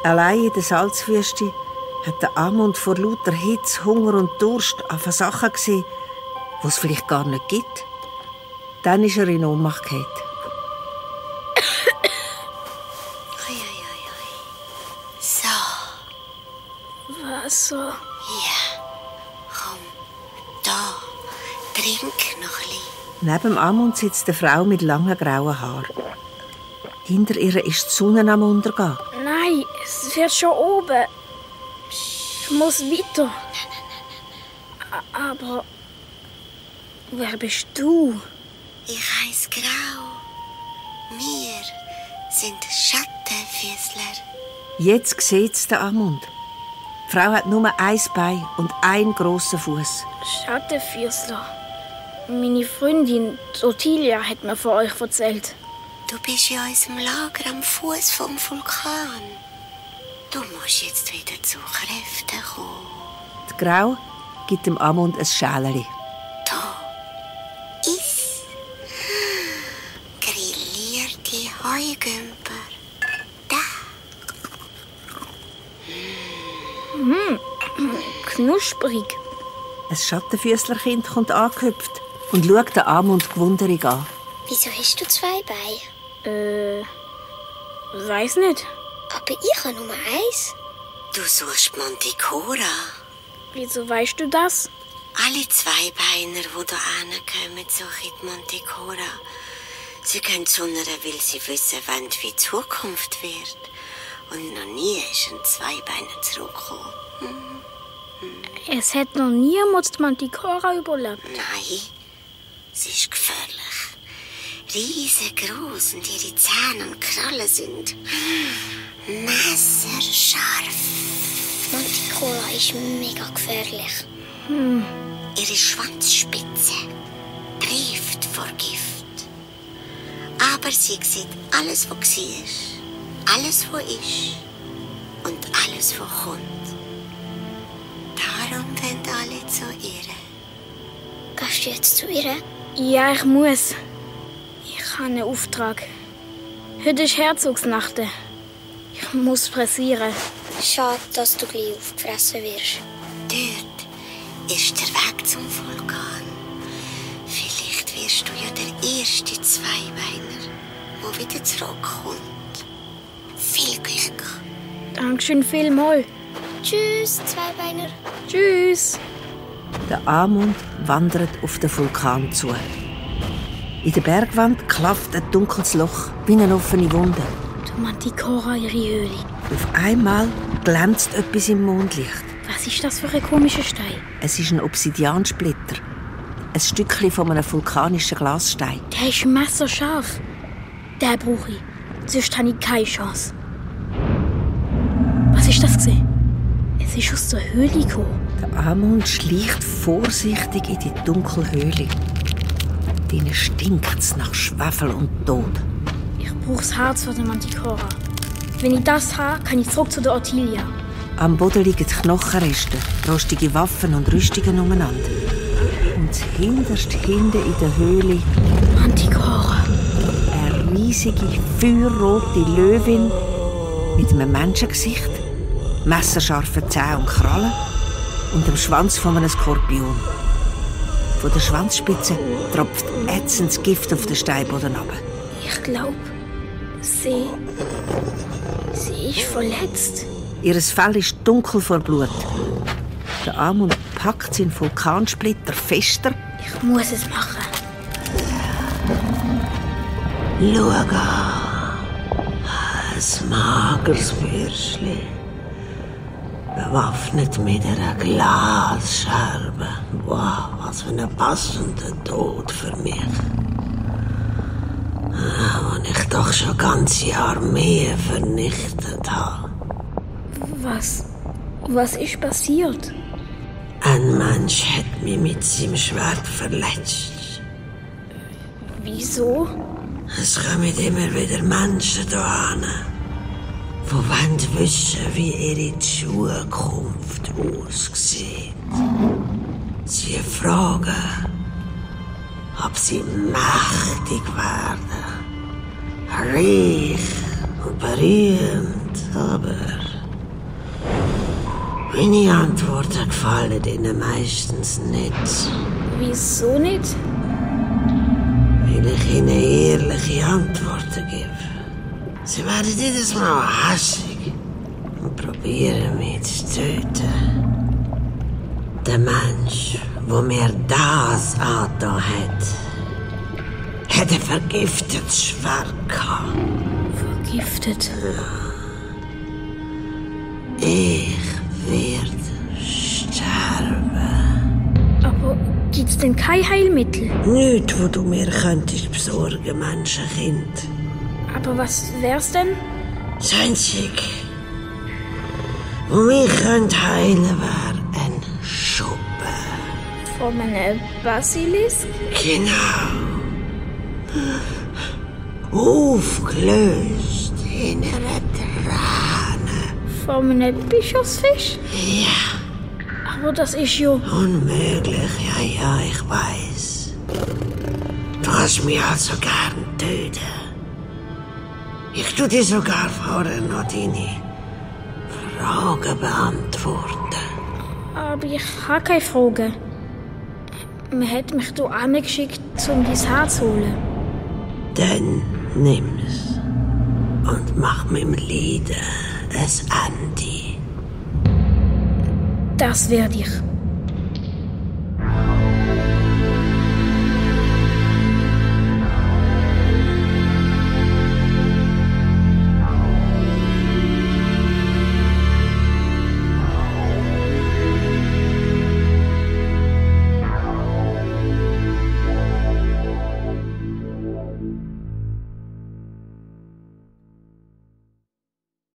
Allein in der Salzwüste hat der Amund vor lauter Hitze, Hunger und Durst an Sachen gesehen, die es vielleicht gar nicht gibt. Dann ist er in Ohnmacht gefallen. So. Wasser. Ja. Komm. Da. Trink noch ein bisschen. Neben dem Amund sitzt eine Frau mit langen grauen Haaren. Hinter ihr ist die Sonne am Untergehen. Nein, es wird schon oben. Ich muss weiter. Aber wer bist du? Ich heiss Grau. Wir sind Schattenfüßler. Jetzt sieht es den Amund. Die Frau hat nur ein Bein und einen grossen Fuß. Schattenfüßler. Meine Freundin Ottilia hat mir von euch erzählt. Du bist in unserem Lager am Fuß vom Vulkan. Du musst jetzt wieder zu Kräften kommen. Die Grau gibt dem Amund ein Schälchen. Da. Iss. Grillierte Heugümper. Da. Knusprig. Ein Schattenfüßlerkind kommt angehüpft und schaut den Amund gewundert an. Wieso hast du 2 Beine? Weiß nicht. Aber ich habe nur 1. Du suchst Manticora. Wieso weißt du das? Alle 2 Beiner, die hier hinkommen, suchen die Manticora. Sie gehen zu einer, weil sie wissen wollen, wie die Zukunft wird. Und noch nie ist ein Zweibeiner zurückgekommen. Es hat noch niemand die Manticora überlebt. Nein, sie ist gefährlich. Riesengroß und ihre Zähne und Krallen sind messerscharf. Manticora ist mega gefährlich. Ihre Schwanzspitze trieft vor Gift. Aber sie sieht alles, was war, alles, was ist und alles, was kommt. Darum wollen alle zu ihr. Gehst du jetzt zu ihr? Ja, ich muss. Ich habe einen Auftrag. Heute ist Herzogsnacht. Ich muss pressieren. Schade, dass du gleich aufgefressen wirst. Dort ist der Weg zum Vulkan. Vielleicht wirst du ja der erste Zweibeiner, der wieder zurückkommt. Viel Glück. Dankeschön vielmals. Tschüss, Zweibeiner. Tschüss. Der Amund wandert auf den Vulkan zu. In der Bergwand klafft ein dunkles Loch wie eine offene Wunde. Der Manticora, ihre Höhle. Auf einmal glänzt etwas im Mondlicht. Was ist das für ein komischer Stein? Es ist ein Obsidiansplitter. Ein Stückchen von einem vulkanischen Glasstein. Der ist messerscharf. Den brauche ich. Sonst habe ich keine Chance. Was ist das gewesen? Es ist aus der Höhle gekommen. Der Amund schleicht vorsichtig in die dunkle Höhle. Drinnen stinkt es nach Schwefel und Tod. Ich brauche das Herz von der Manticora. Wenn ich das habe, kann ich zurück zu der Ottilia. Am Boden liegen Knochenreste, rostige Waffen und Rüstungen umeinander. Und hinterst hinten in der Höhle Manticora. eine riesige, feuerrote Löwin mit einem Menschengesicht, messerscharfen Zähnen und Krallen und dem Schwanz von einem Skorpion. Von der Schwanzspitze tropft ätzendes Gift auf den Steinboden runter. Ich glaube, sie ist verletzt. Ihr Fell ist dunkel vor Blut. Der Amund packt seinen Vulkansplitter fester. Ich muss es machen. Schau an. Ein mageres Bürschli. Bewaffnet mit einer Glasscherbe. Wow, was für ein passender Tod für mich. Und ich doch schon ganze Armeen vernichtet habe. Was ist passiert? Ein Mensch hat mich mit seinem Schwert verletzt. Wieso? Es kommen immer wieder Menschen hierher, die wollen wissen, wie ihre Zukunft aussieht. Sie fragen, ob sie mächtig werden, reich und berühmt, aber Meine Antworten gefallen ihnen meistens nicht. Wieso nicht? Weil ich ihnen ehrliche Antworten gebe. Sie werden jedes Mal hassig und probieren mich zu töten. Der Mensch, der mir das angetan hat ein vergiftetes Schwert gehabt. Vergiftet? Ich werde sterben. Aber gibt's denn kein Heilmittel? Nichts, wo du mir könntest besorgen, Menschenkind. Aber was wär's denn? Das Einzige, was mich heilen könnte, wäre ein Schuppen. Von einem Basilisk? Genau. Aufgelöst in einer Träne. Von einem Bischofsfisch? Ja, Aber das ist ja... unmöglich, ja, ich weiß. Du hast mich also gern töten. Ich tu dir sogar vorher noch deine Fragen beantworten. Aber ich habe keine Fragen. Man hat mich hier angeschickt, um dein Herz zu holen. Dann nimm's und mach mit dem Leiden ein Ende. Das werde ich.